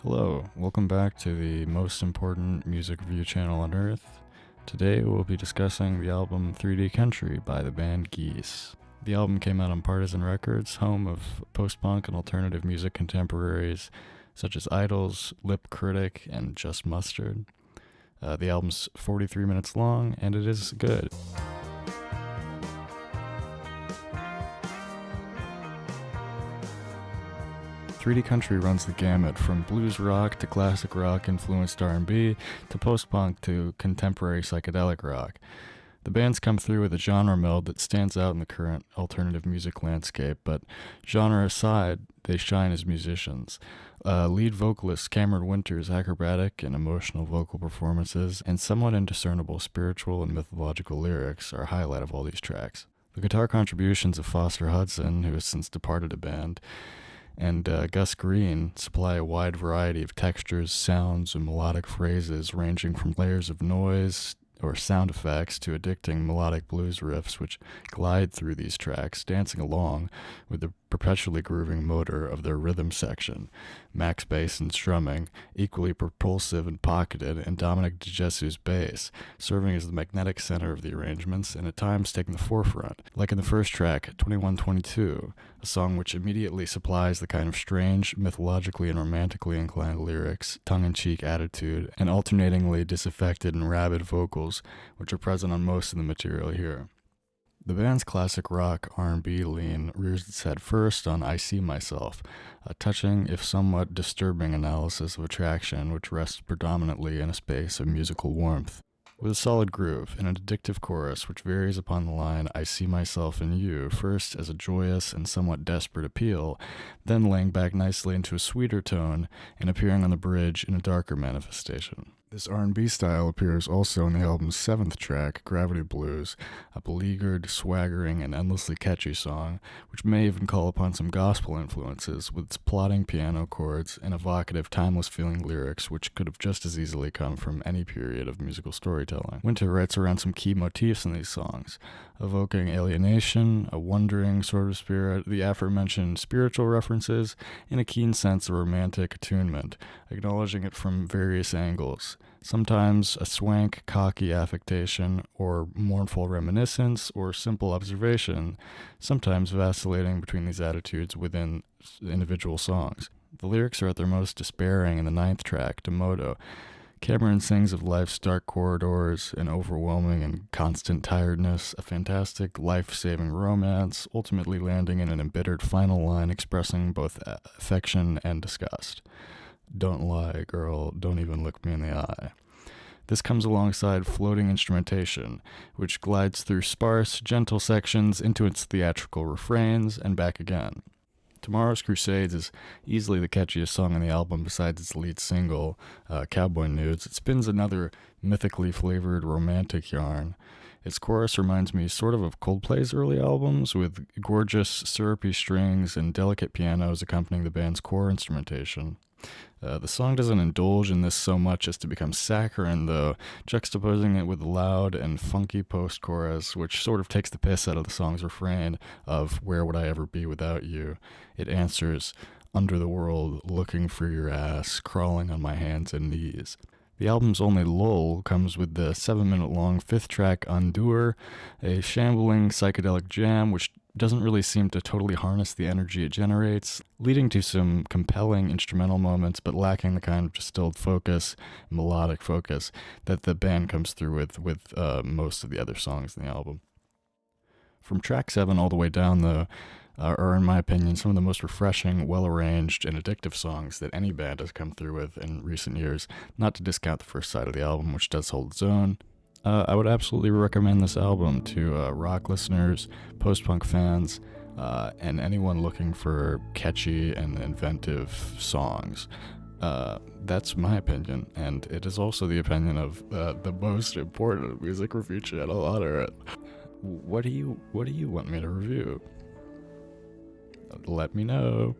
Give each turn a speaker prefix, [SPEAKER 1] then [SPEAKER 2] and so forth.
[SPEAKER 1] Hello, welcome back to the most important music review channel on earth. Today we'll be discussing the album 3D Country by the band Geese. The album came out on Partisan Records, home of post-punk and alternative music contemporaries such as Idols, Lip Critic, and Just Mustard. The album's 43 minutes long, and it is good. 3D Country runs the gamut from blues rock to classic rock influenced R&B to post-punk to contemporary psychedelic rock. The band's come through with a genre meld that stands out in the current alternative music landscape, but genre aside, they shine as musicians. Lead vocalist Cameron Winter's acrobatic and emotional vocal performances and somewhat indiscernible spiritual and mythological lyrics are a highlight of all these tracks. The guitar contributions of Foster Hudson, who has since departed the band, and Gus Green supply a wide variety of textures, sounds, and melodic phrases ranging from layers of noise or sound effects to addicting melodic blues riffs which glide through these tracks, dancing along with the perpetually grooving motor of their rhythm section. Max bass and strumming, equally propulsive and pocketed, and Dominic DeJesu's bass, serving as the magnetic center of the arrangements and at times taking the forefront. Like in the first track, 2122, a song which immediately supplies the kind of strange, mythologically and romantically inclined lyrics, tongue-in-cheek attitude, and alternatingly disaffected and rabid vocals, which are present on most of the material here. The band's classic rock R&B lean rears its head first on I See Myself, a touching, if somewhat disturbing analysis of attraction which rests predominantly in a space of musical warmth. With a solid groove and an addictive chorus which varies upon the line I see myself in you, first as a joyous and somewhat desperate appeal, then laying back nicely into a sweeter tone and appearing on the bridge in a darker manifestation. This R&B style appears also in the album's seventh track, Gravity Blues, a beleaguered, swaggering, and endlessly catchy song, which may even call upon some gospel influences with its plodding piano chords and evocative, timeless-feeling lyrics which could have just as easily come from any period of musical storytelling. Winter writes around some key motifs in these songs, evoking alienation, a wandering sort of spirit, the aforementioned spiritual references, and a keen sense of romantic attunement, acknowledging it from various angles. Sometimes a swank, cocky affectation, or mournful reminiscence, or simple observation, sometimes vacillating between these attitudes within individual songs. The lyrics are at their most despairing in the ninth track, Demodo. Cameron sings of life's dark corridors, an overwhelming and constant tiredness, a fantastic, life-saving romance, ultimately landing in an embittered final line expressing both affection and disgust. Don't lie, girl, don't even look me in the eye. This comes alongside floating instrumentation, which glides through sparse, gentle sections into its theatrical refrains and back again. Tomorrow's Crusades is easily the catchiest song on the album besides its lead single, Cowboy Nudes. It spins another mythically flavored romantic yarn. Its chorus reminds me sort of Coldplay's early albums, with gorgeous, syrupy strings and delicate pianos accompanying the band's core instrumentation. The song doesn't indulge in this so much as to become saccharine, though, juxtaposing it with the loud and funky post-chorus, which sort of takes the piss out of the song's refrain of "Where would I ever be without you?" It answers, "Under the world, looking for your ass, crawling on my hands and knees." The album's only lull comes with the 7-minute-long fifth track, Undoer, a shambling psychedelic jam which doesn't really seem to totally harness the energy it generates, leading to some compelling instrumental moments but lacking the kind of distilled focus, melodic focus, that the band comes through with most of the other songs in the album. From track 7 all the way down, though, are, in my opinion, some of the most refreshing, well-arranged, and addictive songs that any band has come through with in recent years, not to discount the first side of the album, which does hold its own. I would absolutely recommend this album to rock listeners, post-punk fans, and anyone looking for catchy and inventive songs. That's my opinion, and it is also the opinion of the most important music review channel on earth. What do you want me to review? Let me know.